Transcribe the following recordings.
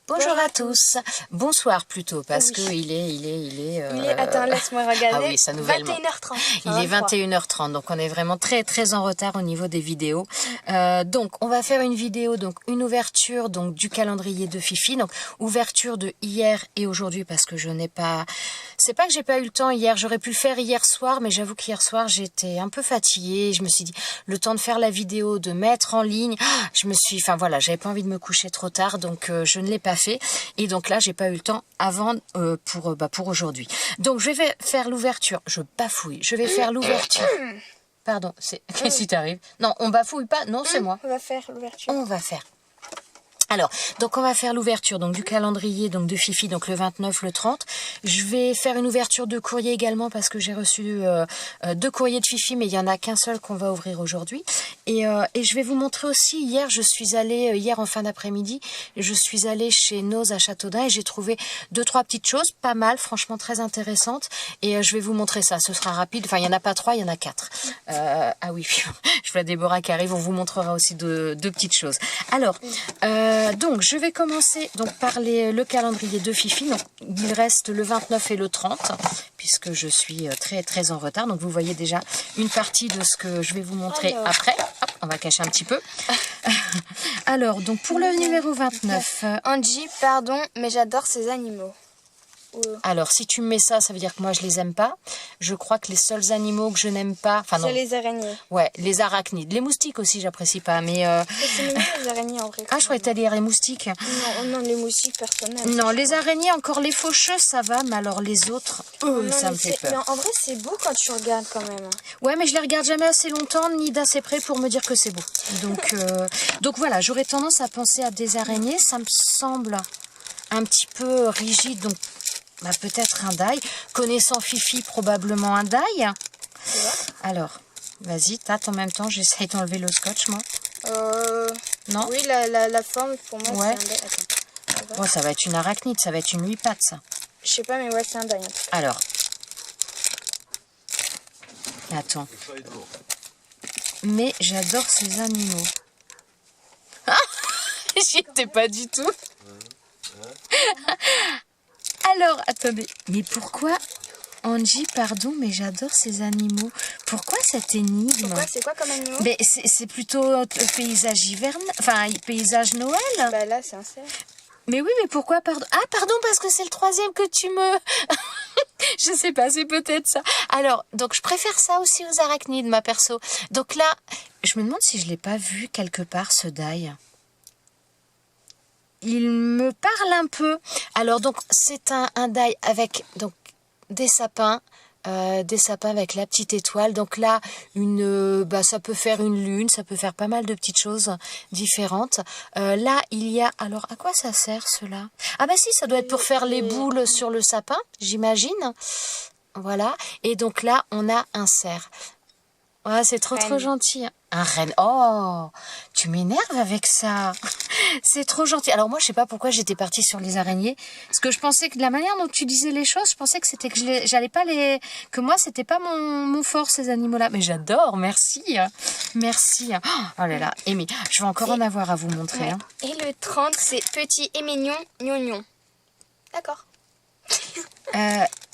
Bonjour à tous. Bonsoir plutôt, parce que il est... Attends, laisse-moi regarder. Ah oui, ça nouvellement. 21h30. Il est 21h30, donc on est vraiment très en retard au niveau des vidéos. Donc, on va faire une vidéo, donc une ouverture donc du calendrier de Fifi. Donc, ouverture de hier et aujourd'hui, parce que je n'ai pas... C'est pas que j'ai pas eu le temps hier, j'aurais pu le faire hier soir, mais j'avoue qu'hier soir, j'étais un peu fatiguée. Je me suis dit, le temps de faire la vidéo, de mettre en ligne, enfin voilà, j'avais pas envie de me coucher trop tard, donc je ne l'ai pas fait. Et donc là, j'ai pas eu le temps avant pour aujourd'hui. Donc je vais faire l'ouverture. Je bafouille. Je vais faire l'ouverture. Pardon, qu'est-ce qui t'arrive? Non, on bafouille pas. Non, c'est moi. On va faire l'ouverture. On va faire. Alors, donc on va faire l'ouverture donc du calendrier donc de Fifi, donc le 29, le 30. Je vais faire une ouverture de courrier également parce que j'ai reçu 2 courriers de Fifi, mais il y en a qu'un seul qu'on va ouvrir aujourd'hui. Et je vais vous montrer aussi, hier je suis allée, hier en fin d'après-midi, je suis allée chez Noz à Châteaudun et j'ai trouvé 2-3 petites choses, pas mal, franchement très intéressantes. Et je vais vous montrer ça, ce sera rapide. Enfin, il n'y en a pas 3, il y en a 4. Ah oui, je vois Déborah qui arrive, on vous montrera aussi deux petites choses. Alors, donc je vais commencer donc par le calendrier de Fifi. Donc il reste le 29 et le 30 puisque je suis très en retard. Donc vous voyez déjà une partie de ce que je vais vous montrer après. Hop, on va cacher un petit peu. Alors donc pour le numéro 29, Angie, pardon, mais j'adore ces animaux. Alors, si tu me mets ça, ça veut dire que moi, je les aime pas. Je crois que les seuls animaux que je n'aime pas... Enfin, non. C'est les araignées. Ouais, les arachnides. Les moustiques aussi, j'apprécie pas, mais... C'est mignon, les araignées, en vrai. Ah, je croyais que t'allais dire les moustiques. Non, les moustiques, personne n'aime. Non, les araignées, encore les faucheuses, ça va, mais alors les autres, ça me fait peur. Mais en vrai, c'est beau quand tu regardes quand même. Ouais, mais je les regarde jamais assez longtemps, ni d'assez près pour me dire que c'est beau. Donc voilà, j'aurais tendance à penser à des araignées. Ça me semble un petit peu rigide, donc... peut-être un die. Connaissant Fifi, probablement un die. Alors, vas-y, tâte en même temps. J'essaye d'enlever le scotch, moi. Non. Oui, la forme, pour moi, ouais. c'est un die. Attends. Bon, ça va être une arachnide, ça va être une 8 pattes, ça. Je sais pas, mais ouais, c'est un die. Alors. Attends. Mais j'adore ces animaux. J'y étais pas du tout. Alors, attendez, mais pourquoi, Angie, pardon, mais j'adore ces animaux. Pourquoi cette énigme? Pourquoi? C'est quoi comme animaux? Mais c'est plutôt paysage hivernal, enfin, paysage Noël. Bah là, c'est un cerf. Mais oui, mais pourquoi, pardon? Ah, pardon, parce que c'est le 3e que tu me... Je sais pas, c'est peut-être ça. Alors, donc je préfère ça aussi aux arachnides, ma perso. Donc là, je me demande si je l'ai pas vu quelque part, ce die. Il me parle un peu. Alors donc c'est un die avec donc des sapins avec la petite étoile. Donc là ça peut faire une lune, ça peut faire pas mal de petites choses différentes. Là il y a, alors à quoi ça sert cela? Ah bah si, ça doit être pour faire les boules sur le sapin, j'imagine. Voilà. Et donc là on a un cerf. Ouais, c'est trop gentil. Un renne. Oh, tu m'énerves avec ça. C'est trop gentil. Alors moi, je sais pas pourquoi j'étais partie sur les araignées. Parce que je pensais que de la manière dont tu disais les choses, je pensais que c'était que j'allais pas que moi, c'était pas mon fort, ces animaux-là. Mais j'adore, merci. Merci. Oh là là. Amy, je vais encore en avoir à vous montrer. Ouais. Hein. Et le 30, c'est petit et mignon, gnognon. D'accord.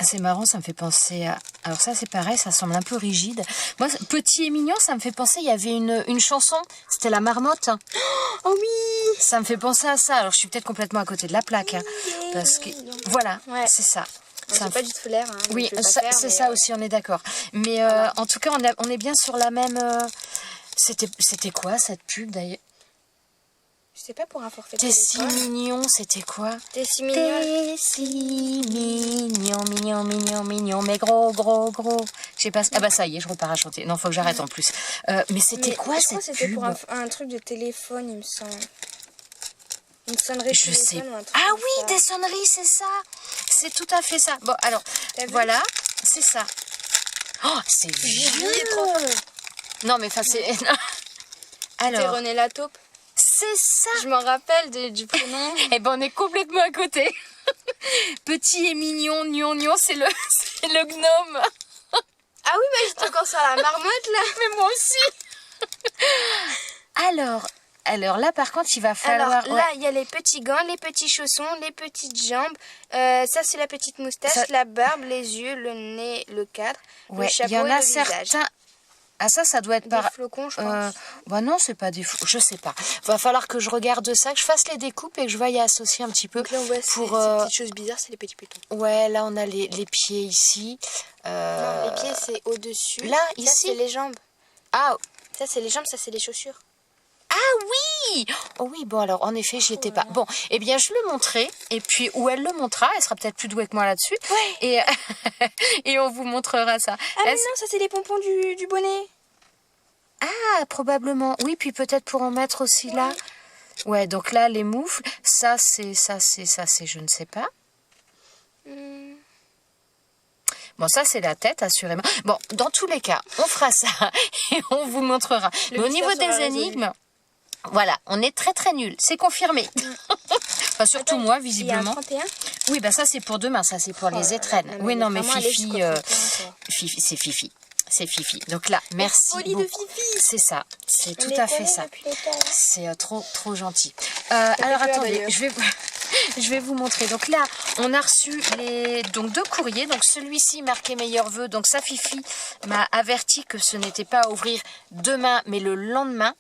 C'est marrant, ça me fait penser à... Alors ça, c'est pareil, ça semble un peu rigide. Moi, petit et mignon, ça me fait penser... Il y avait une chanson, c'était La Marmotte. Oh oui. Ça me fait penser à ça. Alors, je suis peut-être complètement à côté de la plaque. Parce que... Voilà, ouais. C'est ça. Ça pas du tout l'air. Hein, oui, c'est ça aussi, on est d'accord. Mais voilà. En tout cas, on est bien sur la même... C'était quoi, cette pub, d'ailleurs? Je sais pas, pour un forfait. T'es si mignon, c'était quoi? T'es si mignon. T'es si mignon, mais gros. Je sais pas. Ah bah ça y est, je repars à chanter. Non, faut que j'arrête en plus. Mais c'était quoi cette pub? C'était pour un truc de téléphone, il me semble. Une sonnerie. Je sais. Ah oui, des sonneries, c'est ça. C'est tout à fait ça. Bon, alors, voilà, c'est ça. Oh, c'est vieux. Non, mais enfin, c'est... Alors. C'est René la taupe. C'est ça. Je m'en rappelle du prénom. Eh ben, on est complètement à côté. Petit et mignon, gnognon, c'est le gnome. Ah oui, mais j'étais encore sur la marmotte, là. Mais moi aussi. Alors, Alors là, par contre, il va Alors falloir... là, il y a les petits gants, les petits chaussons, les petites jambes. Ça, c'est la petite moustache, Ça- la barbe, les yeux, le nez, le cadre, Ouais, le chapeau il y en et a le visage. certains... Ah ça doit être Des par... flocons, je pense. Bah non, c'est pas des fous, je sais pas. Va falloir que je regarde ça, que je fasse les découpes et que je vais y associer un petit peu. Donc là, on voit pour, ces petites choses bizarres, c'est les petits pitons. Ouais, là on a les pieds ici. Non, les pieds, c'est au-dessus. Là, Ça, ici c'est les jambes. Ah, Ça, c'est les jambes, ça, c'est les chaussures. oui. Oh oui, bon alors en effet, j'y étais pas. Bon, eh bien je le montrerai et puis où elle le montrera, elle sera peut-être plus douée que moi là-dessus. Ouais. Et et on vous montrera ça. Ah, mais non, ça, c'est les pompons du bonnet. Ah, probablement. Oui, puis peut-être pour en mettre aussi là. Ouais, donc là les moufles, ça c'est je ne sais pas. Bon, ça, c'est la tête, assurément. Bon, dans tous les cas, on fera ça et on vous montrera. Mais au niveau mystère des sera résolu. énigmes, voilà, on est très très nuls. C'est confirmé. Enfin, surtout moi, Il y a un visiblement. 31. Oui, bah ça, c'est pour demain. Ça, c'est pour Oh là les là, étrennes. non, Oui, mais non, mais vraiment aller Fifi, jusqu'au 31, quoi. Fifi, c'est Fifi. C'est Fifi. Donc là, merci folie de beaucoup. Fifi. C'est ça. C'est On tout les à fait connaît ça. depuis le temps. C'est trop gentil. fait Alors peur, attendez, d'ailleurs. je vais vous montrer. Donc là, on a reçu deux courriers. Donc celui-ci marqué meilleurs vœux. Donc sa Fifi m'a averti que ce n'était pas à ouvrir demain, mais le lendemain.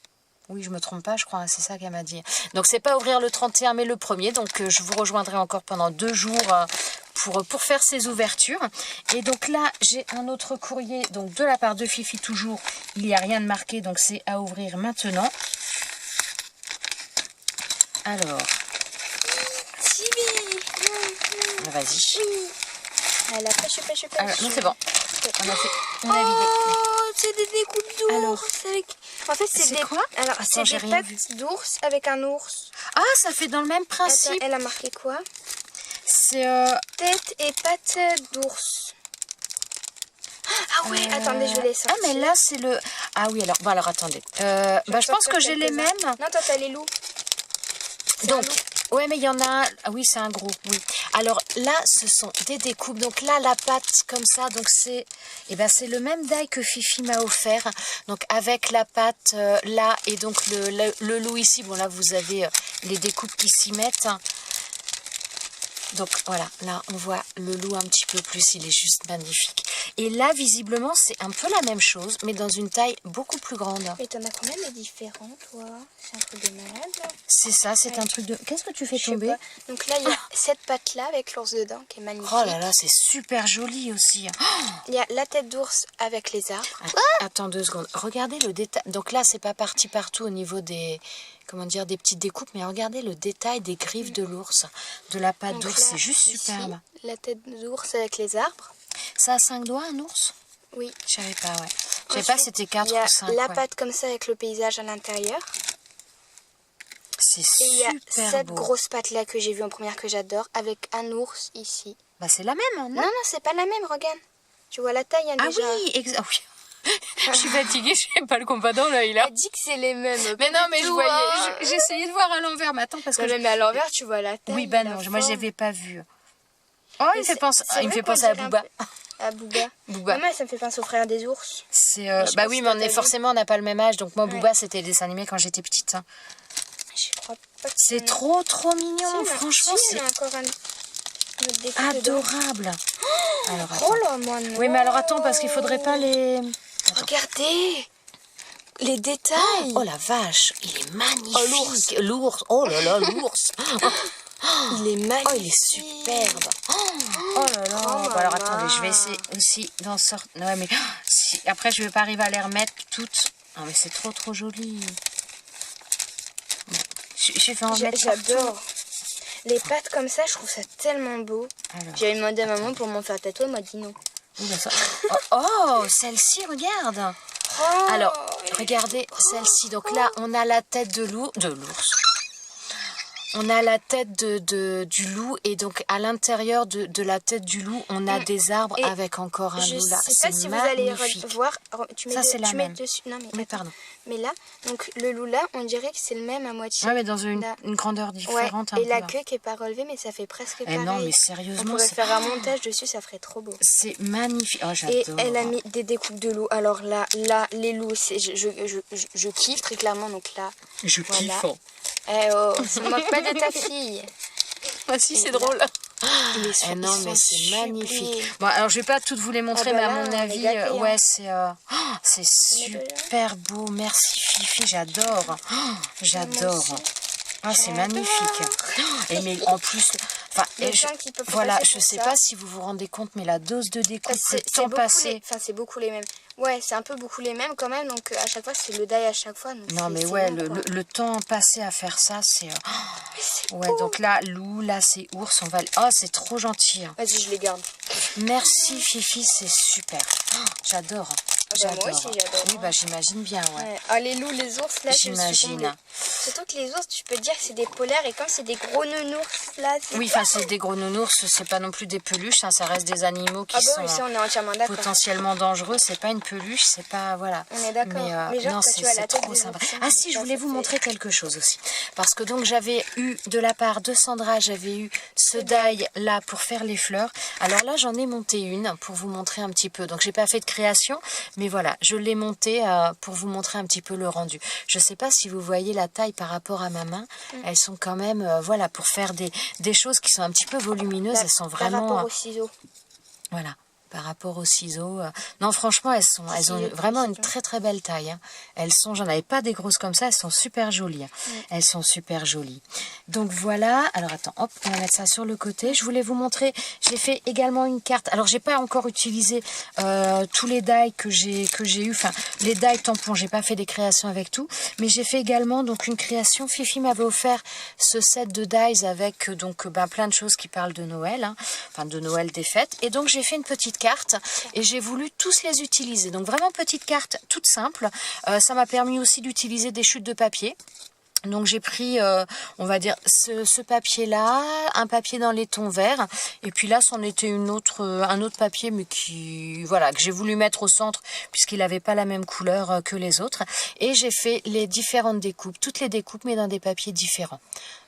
Oui, je me trompe pas, je crois, c'est ça qu'elle m'a dit. Donc c'est pas ouvrir le 31, mais le 1er. Donc je vous rejoindrai encore pendant 2 jours pour faire ces ouvertures. Et donc là, j'ai un autre courrier, donc de la part de Fifi toujours. Il n'y a rien de marqué, donc c'est à ouvrir maintenant. Alors, Chibi. vas-y. Elle a pêche. Non, c'est bon. On a vidé. Oh, c'est des découpes d'ours. Alors, En fait, c'est c'est des... quoi? Alors, Attends, c'est j'ai des rien pattes d'ours avec un ours. Ah, ça fait dans le même Attends, principe. elle a marqué quoi? C'est... Tête et pattes d'ours. Ah ouais, attendez, je vais les sortir. Ah, mais là, c'est le... Ah oui, alors, bon, alors attendez. Je pense que j'ai les mêmes. Non, toi, t'as les loups. Donc, ouais, mais il y en a un. Ah oui, c'est un gros, oui. Alors là, ce sont des découpes. Donc là, la pâte comme ça, donc c'est le même die que Fifi m'a offert. Donc avec la pâte là et donc le loup ici. Bon là, vous avez les découpes qui s'y mettent. Donc voilà, là on voit le loup un petit peu plus, il est juste magnifique. Et là, visiblement, c'est un peu la même chose, mais dans une taille beaucoup plus grande. Mais t'en as combien de différents, toi? C'est un truc de malade. C'est ça, c'est un truc de... Qu'est-ce que tu fais Je sais tomber? pas. Donc là, il y a cette patte-là avec l'ours dedans qui est magnifique. Oh là là, c'est super joli aussi. Il y a la tête d'ours avec les arbres. Attends 2 secondes. Regardez le détail. Donc là, c'est pas parti partout au niveau des... Comment dire, des petites découpes, mais regardez le détail des griffes de l'ours, de la patte Donc d'ours, là, c'est juste ici, superbe. La tête d'ours avec les arbres. Ça a 5 doigts, un ours? Oui. Je savais pas, ouais. Je savais pas si c'était 4 il y a ou 5. la ouais. patte comme ça avec le paysage à l'intérieur. C'est Et il y a super cette beau. grosse patte là que j'ai vue en première que j'adore avec un ours ici. Bah c'est la même, hein, non? Non, c'est pas la même, regarde. Tu vois la taille, hein, Ah déjà. oui, ah oui. Je suis fatiguée, je n'ai pas le compas dans l'œil là. Elle dit que c'est les mêmes. Mais non, mais je tout, voyais, hein. j'essayais de voir à l'envers, mais attends, parce que... Mais à l'envers, tu vois la taille. Oui, bah la non, moi forme. j'avais pas vu. Oh, il me Mais fait penser, c'est il me vrai fait qu'on penser à dirait un Booba. peu- À Booba. Booba. Maman, ça me fait penser au frère des ours. C'est, Je sais bah pas oui, si mais t'as vu. forcément, on n'a pas le même âge. Donc moi, Ouais. Booba, c'était le dessin animé quand j'étais petite. hein. Je crois pas que C'est non. trop mignon, Si, non, franchement, si, il y c'est a encore un autre défaut dedans. adorable. Alors, attends. Oh là, moi non. Oui, mais alors attends, parce qu'il faudrait pas les... Regardez les détails. Oh la vache, il est magnifique. Oh, l'ours. L'ours, oh là là, l'ours. Il est magnifique. Oh, il est superbe. Oh là là. Oh, Bah, alors maman. attendez, je vais essayer aussi d'en sortir. Ouais, mais après, je vais pas arriver à les remettre toutes. Non, mais c'est trop joli. Bon, j'ai fait en mettre J'adore. Les pattes comme ça, je trouve ça tellement beau. partout. Alors, J'avais demandé à maman pour m'en faire tatouer, elle m'a dit non. où va ça oh, celle-ci, regarde. Oh, Alors, regardez celle-ci. Donc là, on a la tête de l'ours. On a la tête du loup et donc à l'intérieur de la tête du loup, on a des arbres Et avec encore un je loup là. sais pas C'est si vous allez magnifique. voir. Tu mets, Ça, c'est la tu mets même. dessus. Non, mais Oui, attends. pardon. Mais là, donc le loup là, on dirait que c'est le même à moitié. Ouais, mais dans une Là. grandeur différente. Ouais, et la peu. queue qui est pas relevée, mais ça fait presque pareil. Non, mais On sérieusement, pourrait faire un montage dessus, ça ferait trop beau. c'est magnifique. Oh, Et j'adore. elle a mis des découpes de loups. Alors là, les loups, je kiffe très clairement. Donc là, Je voilà. kiffe. Eh oh, ne me moque pas de ta fille. Ah si, Et c'est là, drôle. Ils Non, sont mais c'est sublimes. magnifique. Bon, alors je vais pas toutes vous les montrer, Ah bah mais à là, mon on est avis, gâtés, hein. ouais, c'est super beau. Merci Fifi, j'adore. J'adore. aussi. Ah, c'est magnifique. Et mais en plus, enfin, Le temps qu'il peut voilà, passer je pour sais ça. pas si vous vous rendez compte, mais la dose de découpe, le temps beaucoup passé. c'est beaucoup les mêmes. Ouais, c'est un peu beaucoup les mêmes quand même. Donc à chaque fois, c'est le die à chaque fois. Donc Non, mais c'est ouais, long, quoi. le temps passé à faire ça, c'est... ouais, beau. donc là, loup, là, c'est ours, on va... Oh, c'est trop gentil. Vas-y, je les garde. Merci Fifi, c'est super. J'adore. Bah, moi aussi, j'adore. Oui, bah j'imagine bien, ouais. Ouais. Ah, les loups, les ours, là, je suis J'imagine. tombée. Surtout que les ours, tu peux dire que c'est des polaires. Et comme c'est des gros nounours, là, c'est... Oui, enfin, c'est des gros nounours, c'est pas non plus des peluches, hein, ça reste des animaux qui Ah bah sont oui, ça, on est entièrement d'accord. potentiellement dangereux. C'est pas une peluche, c'est pas... Voilà. On est d'accord. Mais genre, non, quand tu as la c'est tête trop des sympa. oursins, Ah si, je ça, voulais ça vous fait- montrer quelque chose aussi. Parce que donc, j'avais eu, de la part de Sandra, j'avais eu ce die là pour faire les fleurs. Alors là, j'en ai monté une pour vous montrer un petit peu. Donc, j'ai pas fait de création, mais voilà, je l'ai monté pour vous montrer un petit peu le rendu. Je sais pas si vous voyez la taille par rapport à ma main. Elles sont quand même, voilà, pour faire des choses qui sont un petit peu volumineuses. Elles sont Par vraiment... rapport aux ciseaux. Voilà, par rapport aux ciseaux. Non, franchement, elles ont vraiment une très très belle taille. Hein. Elles sont, j'en avais pas des grosses comme ça, elles sont super jolies. Elles sont super jolies. Donc voilà, alors attends, hop, on va mettre ça sur le côté. Je voulais vous montrer, j'ai fait également une carte. Alors j'ai pas encore utilisé tous les die que j'ai eu, enfin les die tampons, j'ai pas fait des créations avec tout, mais j'ai fait également donc une création. Fifi m'avait offert ce set de dies avec donc plein de choses qui parlent de Noël, hein, enfin de Noël des fêtes. Et donc j'ai fait une petite carte et j'ai voulu tous les utiliser. Donc vraiment petite carte toute simple. Ça m'a permis aussi d'utiliser des chutes de papier. Donc j'ai pris, on va dire, ce papier-là, un papier dans les tons verts, et puis là, c'en était un autre papier, mais qui, voilà, que j'ai voulu mettre au centre, puisqu'il n'avait pas la même couleur que les autres. Et j'ai fait les différentes découpes, toutes les découpes, mais dans des papiers différents.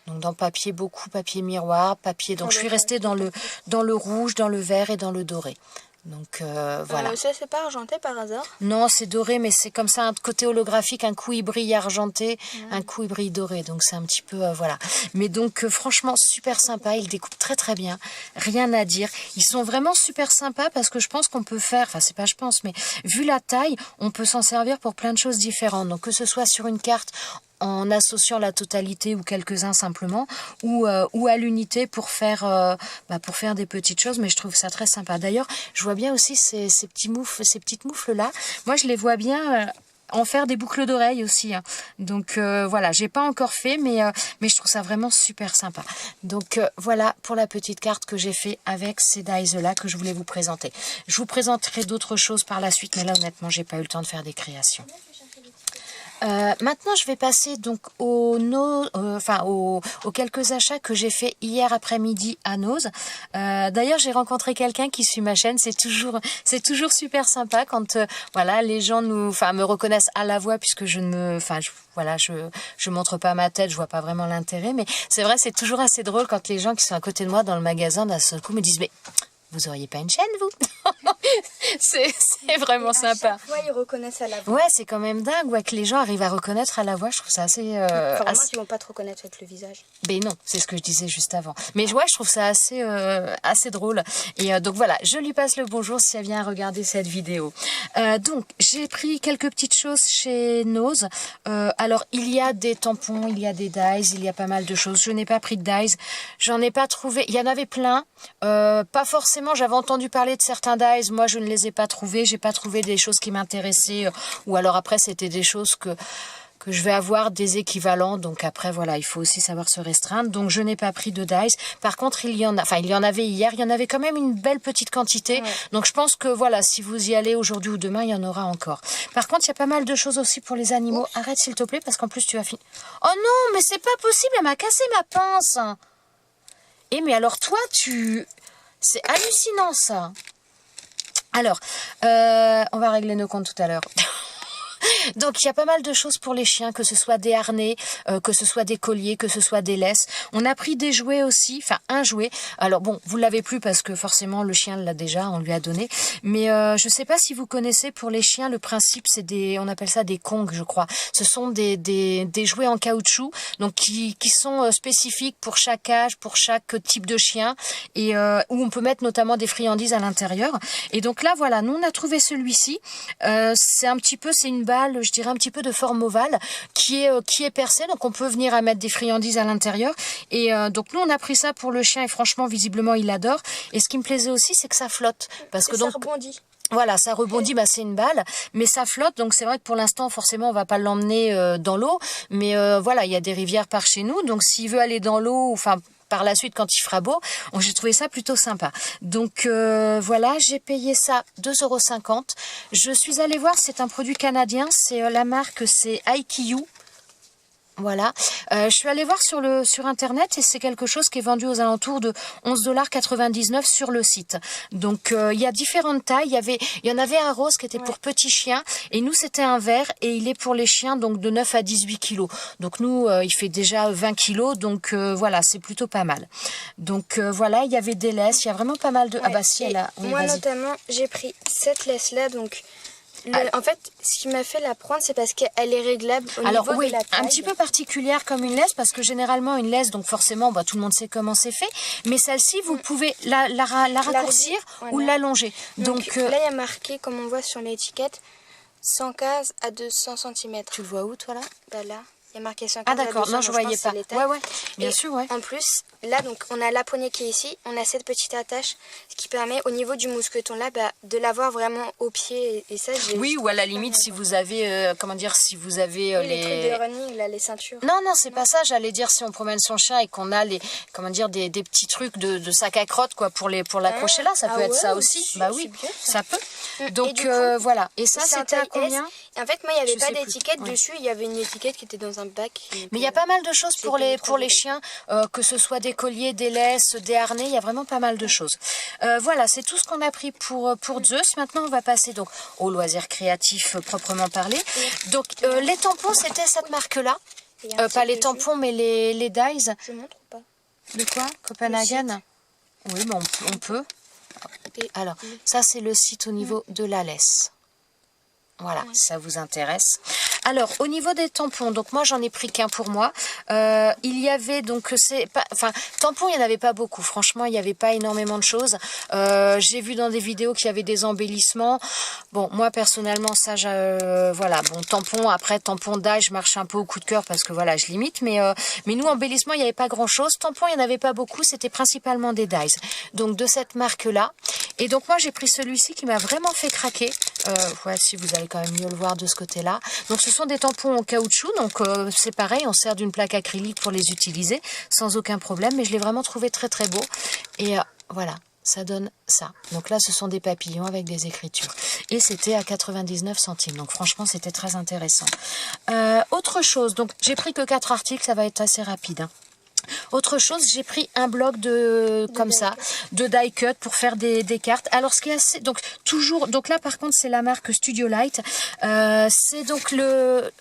Donc dans papier, beaucoup papier miroir, papier. Donc je suis restée dans le rouge, dans le vert et dans le doré. Donc voilà. Ça, c'est pas argenté par hasard? Non, c'est doré, mais c'est comme ça, un côté holographique, un coup il brille argenté, un coup il brille doré, donc c'est un petit peu, voilà. Mais donc franchement, super sympa, ils découpent très très bien, rien à dire. Ils sont vraiment super sympas parce que je pense qu'on peut faire, enfin c'est pas je pense, mais vu la taille, on peut s'en servir pour plein de choses différentes. Donc que ce soit sur une carte, en associant la totalité ou quelques-uns simplement, ou à l'unité pour faire des petites choses, mais je trouve ça très sympa. D'ailleurs, je vois bien aussi ces petites moufles là. Moi, je les vois bien en faire des boucles d'oreilles aussi. Hein. Donc voilà, j'ai pas encore fait, mais je trouve ça vraiment super sympa. Donc voilà pour la petite carte que j'ai fait avec ces dies là que je voulais vous présenter. Je vous présenterai d'autres choses par la suite, mais là honnêtement, j'ai pas eu le temps de faire des créations. Maintenant, je vais passer donc aux quelques achats que j'ai fait hier après-midi à Nose. D'ailleurs, j'ai rencontré quelqu'un qui suit ma chaîne. C'est toujours super sympa quand voilà les gens me reconnaissent à la voix puisque je montre pas ma tête, je vois pas vraiment l'intérêt. Mais c'est vrai, c'est toujours assez drôle quand les gens qui sont à côté de moi dans le magasin d'un seul coup me disent mais vous auriez pas une chaîne, vous? C'est vraiment sympa. À chaque fois, ils reconnaissent à la voix. Ouais, c'est quand même dingue ouais, que les gens arrivent à reconnaître à la voix. Je trouve ça assez... Vraiment, ils vont pas te reconnaître avec le visage. Ben non, c'est ce que je disais juste avant. Mais ouais, je trouve ça assez drôle. Et donc voilà, je lui passe le bonjour si elle vient regarder cette vidéo. Donc, j'ai pris quelques petites choses chez Nose. Alors, il y a des tampons, il y a des dies, il y a pas mal de choses. Je n'ai pas pris de dies. J'en ai pas trouvé. Il y en avait plein. Pas forcément, j'avais entendu parler de certains dies. Moi, je ne les ai pas trouvés. J'ai pas trouvé des choses qui m'intéressaient. Ou alors après, c'était des choses que je vais avoir des équivalents. Donc après, voilà, il faut aussi savoir se restreindre. Donc, je n'ai pas pris de dies. Par contre, il y en avait hier. Il y en avait quand même une belle petite quantité. Ouais. Donc, je pense que, voilà, si vous y allez aujourd'hui ou demain, il y en aura encore. Par contre, il y a pas mal de choses aussi pour les animaux. Oups. Arrête, s'il te plaît, parce qu'en plus, tu vas finir. Oh non, mais c'est pas possible. Elle m'a cassé ma pince. Et mais alors, toi, c'est hallucinant, ça. Alors, on va régler nos comptes tout à l'heure. Donc il y a pas mal de choses pour les chiens, que ce soit des harnais, que ce soit des colliers, que ce soit des laisses. On a pris des jouets aussi, enfin un jouet. Alors bon, vous l'avez plus parce que forcément le chien l'a déjà, on lui a donné. Mais je sais pas si vous connaissez, pour les chiens, le principe c'est on appelle ça des kongs, je crois. Ce sont des jouets en caoutchouc, donc qui sont spécifiques pour chaque âge, pour chaque type de chien, et où on peut mettre notamment des friandises à l'intérieur. Et donc là voilà, nous on a trouvé celui-ci. C'est une balle, je dirais un petit peu de forme ovale, qui est percée, donc on peut venir à mettre des friandises à l'intérieur. Et donc nous on a pris ça pour le chien et franchement visiblement il adore. Et ce qui me plaisait aussi c'est que ça flotte, parce que ça donc rebondit. voilà, ça rebondit, bah c'est une balle, mais ça flotte, donc c'est vrai que pour l'instant, forcément, on va pas l'emmener dans l'eau, mais voilà, il y a des rivières par chez nous, donc s'il veut aller dans l'eau, enfin par la suite quand il fera beau, j'ai trouvé ça plutôt sympa. Donc voilà, j'ai payé ça 2,50 €. Je suis allée voir, c'est un produit canadien, c'est la marque, c'est IKEA. Voilà, je suis allée voir sur internet et c'est quelque chose qui est vendu aux alentours de 11,99 $ sur le site. Donc il y a différentes tailles, il y en avait un rose qui était pour petits chiens et nous c'était un vert et il est pour les chiens donc de 9 à 18 kilos. Donc nous il fait déjà 20 kilos, donc voilà, c'est plutôt pas mal. Donc voilà, il y avait des laisses, il y a vraiment pas mal de... Ah bah si, elle a... Oui, moi notamment j'ai pris cette laisse là, donc en fait, ce qui m'a fait la prendre, c'est parce qu'elle est réglable au niveau de la taille. Un petit peu particulière comme une laisse, parce que généralement une laisse, donc forcément, bah, tout le monde sait comment c'est fait. Mais celle-ci, vous pouvez la raccourcir ou l'allonger. Donc là, il y a marqué, comme on voit sur l'étiquette, 115 à 200 cm. Tu le vois où, toi, là? Bah là. Il y a marqué 50. Ah d'accord, non je voyais pas. Ouais, bien sûr, ouais. En plus, là donc on a la poignée qui est ici, on a cette petite attache, ce qui permet au niveau du mousqueton là, de l'avoir vraiment au pied et ça j'ai... Oui, ou à la limite si vous avez, comment dire, si vous avez les trucs de running, là, les ceintures. Non, c'est pas ça, j'allais dire si on promène son chien et qu'on a comment dire, des petits trucs de sac à crotte quoi pour l'accrocher là, ça peut être ça aussi. Bah oui, bien, ça peut. Donc coup, voilà. Et ça c'était à combien? En fait, moi il n'y avait pas d'étiquette dessus, il y avait une étiquette qui était dans un bac. Mais il y a pas mal de choses pour les chiens, que ce soit des colliers, des laisses, des harnais, il y a vraiment pas mal de choses. Voilà, c'est tout ce qu'on a pris pour Zeus. Maintenant, on va passer donc aux loisirs créatifs proprement parlé. Donc, les tampons, c'était cette marque-là. Pas les tampons, mais les dyes. Je montre ou pas? De quoi? Copenhagen? Oui, mais on peut. Alors, ça, c'est le site au niveau de la laisse. Voilà, ça vous intéresse. Alors, au niveau des tampons, donc moi j'en ai pris qu'un pour moi. Il y avait donc, tampons, il n'y en avait pas beaucoup. Franchement, il n'y avait pas énormément de choses. J'ai vu dans des vidéos qu'il y avait des embellissements. Bon, moi personnellement, ça, voilà. Bon, tampon d'ail, je marche un peu au coup de cœur parce que voilà, je limite. Mais nous, embellissement, il n'y avait pas grand chose. Tampons, il n'y en avait pas beaucoup. C'était principalement des dyes. Donc, de cette marque-là. Et donc, moi, j'ai pris celui-ci qui m'a vraiment fait craquer. Voilà, si vous allez quand même mieux le voir de ce côté-là. Donc, ce sont des tampons en caoutchouc. Donc, c'est pareil, on sert d'une plaque acrylique pour les utiliser sans aucun problème. Mais je l'ai vraiment trouvé très, très beau. Et voilà, ça donne ça. Donc là, ce sont des papillons avec des écritures. Et c'était à 99 centimes. Donc, franchement, c'était très intéressant. Autre chose, donc j'ai pris que 4 articles. Ça va être assez rapide, hein. Autre chose, j'ai pris un bloc de die cut pour faire des cartes. Alors ce qui est assez, donc là par contre c'est la marque Studio Light. C'est donc le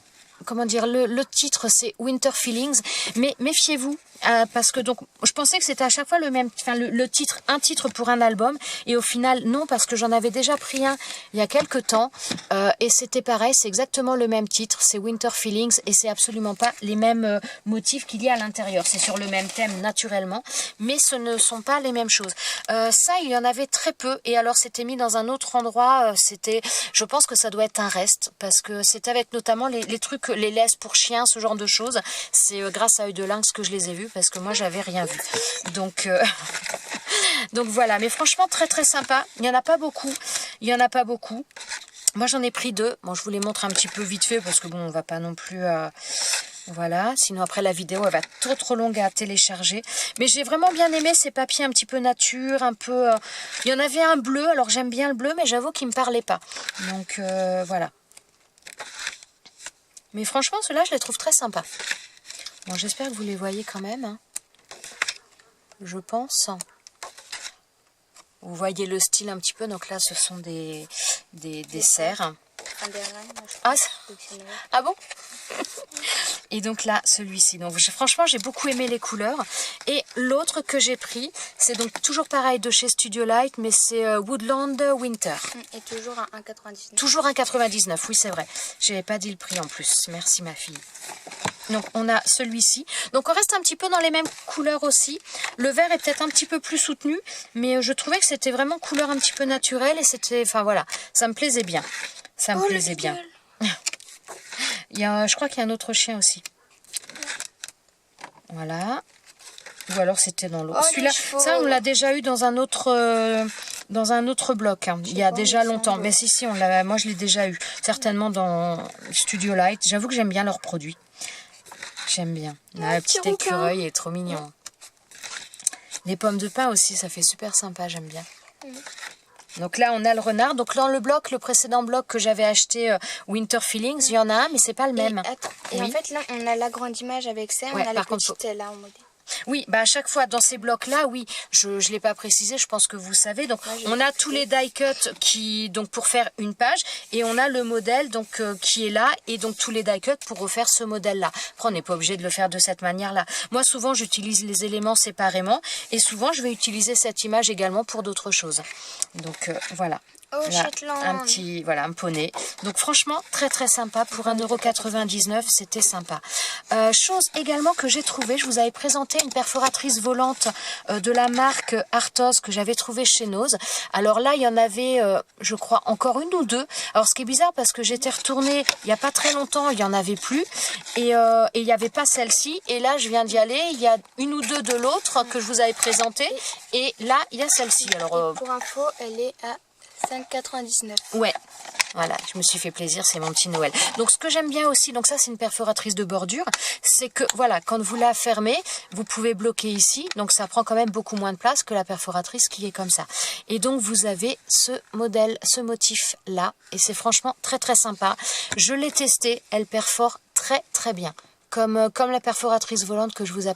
titre c'est Winter Feelings, mais méfiez-vous. Parce que donc je pensais que c'était à chaque fois le même, un titre pour un album, et au final non, parce que j'en avais déjà pris un il y a quelques temps et c'était pareil, c'est exactement le même titre, c'est Winter Feelings et c'est absolument pas les mêmes motifs qu'il y a à l'intérieur. C'est sur le même thème naturellement, mais ce ne sont pas les mêmes choses. Ça il y en avait très peu, et alors c'était mis dans un autre endroit. Je pense que ça doit être un reste, parce que c'est avec notamment les trucs, les laisses pour chiens, ce genre de choses. C'est grâce à Œil de Lynx que je les ai vus, parce que moi j'avais rien vu. Donc voilà, mais franchement très très sympa. Il n'y en a pas beaucoup. Moi j'en ai pris 2. Bon, je vous les montre un petit peu vite fait parce que bon, on va pas non plus voilà, sinon après la vidéo elle va être trop longue à télécharger. Mais j'ai vraiment bien aimé ces papiers un petit peu nature, un peu il y en avait un bleu, alors j'aime bien le bleu, mais j'avoue qu'il me parlait pas. Donc voilà. Mais franchement, ceux-là, je les trouve très sympas. Bon, j'espère que vous les voyez quand même, hein. Je pense. Vous voyez le style un petit peu. Donc là, ce sont des serres. un des reins, moi, je Ah, pense, ça- vu que c'est noir. Ah bon? Et donc là, celui-ci. Donc franchement, j'ai beaucoup aimé les couleurs. Et l'autre que j'ai pris, c'est donc toujours pareil de chez Studio Light, mais c'est Woodland Winter. Et toujours un 1,99. Toujours un 99, oui c'est vrai. J'avais pas dit le prix en plus. Merci ma fille. Donc on a celui-ci. Donc on reste un petit peu dans les mêmes couleurs aussi. Le vert est peut-être un petit peu plus soutenu, mais je trouvais que c'était vraiment couleur un petit peu naturelle et c'était, enfin voilà, ça me plaisait bien. Ça me Oh, plaisait bien. Il y a, je crois qu'il y a un autre chien aussi. Voilà. Ou alors c'était dans l'autre. Oh, Celui-là, les chevaux. ça on l'a déjà eu dans un autre bloc. Hein. Il y a pas, déjà il me longtemps. semble. Mais si, on l'a. Moi je l'ai déjà eu. Certainement dans Studio Light. J'avoue que j'aime bien leurs produits. J'aime bien. Ah, le petit petit rouquin. écureuil est trop mignon. Les pommes de pin aussi, ça fait super sympa. J'aime bien. Donc là, on a le renard. Donc dans le bloc, le précédent bloc que j'avais acheté, Winter Feelings, il y en a un, mais c'est pas le même. Et Oui. en fait, là, on a la grande image avec ça, Ouais, on a la par contre, petite là en modèle. Oui, bah à chaque fois dans ces blocs-là, oui, je ne l'ai pas précisé, je pense que vous savez. Donc Ouais, j'ai on a expliqué. tous les die cuts qui donc pour faire une page et on a le modèle donc qui est là et donc tous les die cuts pour refaire ce modèle-là. Après on n'est pas obligé de le faire de cette manière-là. Moi souvent j'utilise les éléments séparément et souvent je vais utiliser cette image également pour d'autres choses. Donc voilà. Oh, Là, Shetland. un petit, voilà, un poney. Donc franchement, très très sympa. Pour 1,99 €, c'était sympa. Chose également que j'ai trouvé, je vous avais présenté une perforatrice volante de la marque Arthos que j'avais trouvée chez Nose. Alors là, il y en avait, je crois, encore une ou deux. Alors ce qui est bizarre, parce que j'étais retournée il n'y a pas très longtemps, il n'y en avait plus. Et il n'y avait pas celle-ci. Et là, je viens d'y aller. Il y a une ou deux de l'autre que je vous avais présentée. Et là, il y a celle-ci. Alors, Pour info, elle est à 5,99. ouais, voilà, je me suis fait plaisir, c'est mon petit Noël. Donc ce que j'aime bien aussi, donc ça c'est une perforatrice de bordure, c'est que voilà, quand vous la fermez, vous pouvez bloquer ici, donc ça prend quand même beaucoup moins de place que la perforatrice qui est comme ça. Et donc vous avez ce modèle, ce motif là, et c'est franchement très très sympa. Je l'ai testé, elle perfore très très bien. Comme la perforatrice volante que je vous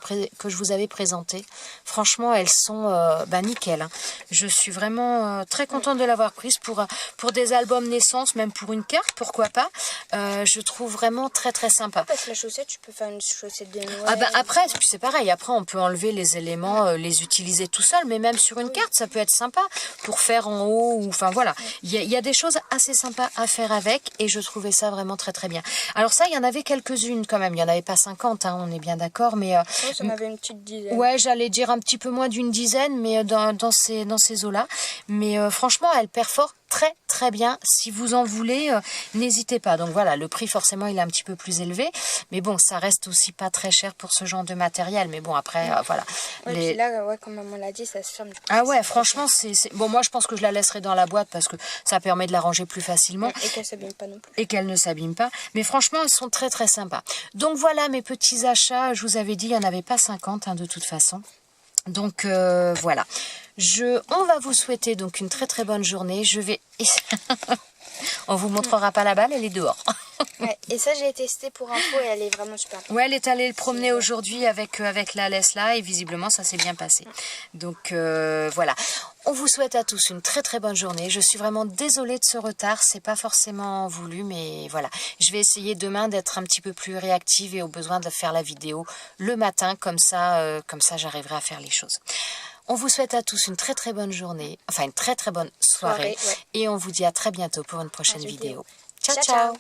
avais présentée. Franchement, elles sont nickel. Hein. Je suis vraiment très contente de l'avoir prise pour des albums naissance, même pour une carte, pourquoi pas. Je trouve vraiment très très sympa. Parce que la chaussette, tu peux faire une chaussette de Noël. Ah ben après, c'est pareil. Après, on peut enlever les éléments, les utiliser tout seul, mais même sur une carte, ça peut être sympa pour faire en haut. Ou enfin voilà, il y a des choses assez sympas à faire avec, et je trouvais ça vraiment très très bien. Alors ça, il y en avait quelques-unes quand même. Il y en avait pas 50, hein, on est bien d'accord, mais Moi, ça m'avait une petite dizaine. ouais, j'allais dire un petit peu moins d'une dizaine, mais dans ces eaux-là. Mais franchement, elle perfore très très bien. Si vous en voulez, n'hésitez pas. Donc voilà, le prix forcément il est un petit peu plus élevé, mais bon, ça reste aussi pas très cher pour ce genre de matériel. Mais bon, après voilà. Ouais, puis là, ouais, comme maman l'a dit, ça se ferme. Du coup, Ah ouais, franchement, c'est bon. Moi, je pense que je la laisserai dans la boîte parce que ça permet de la ranger plus facilement. Et qu'elle s'abîme pas non plus. Et qu'elles ne s'abîment pas. Mais franchement, elles sont très très sympas. Donc voilà mes petits achats. Je vous avais dit, il n'y en avait pas 50 hein, de toute façon. Donc voilà. On va vous souhaiter donc une très très bonne journée. Je vais... On vous montrera pas la balle, elle est dehors. Ouais, et ça, j'ai testé pour info et elle est vraiment super. Ouais, elle est allée le promener aujourd'hui avec la laisse là et visiblement ça s'est bien passé. Donc voilà. On vous souhaite à tous une très très bonne journée. Je suis vraiment désolée de ce retard, c'est pas forcément voulu, mais voilà. Je vais essayer demain d'être un petit peu plus réactive et au besoin de faire la vidéo le matin, comme ça j'arriverai à faire les choses. On vous souhaite à tous une très très bonne journée, enfin une très très bonne soirée. Ouais. Et on vous dit à très bientôt pour une prochaine vidéo. Ciao, Ciao, ciao. ciao.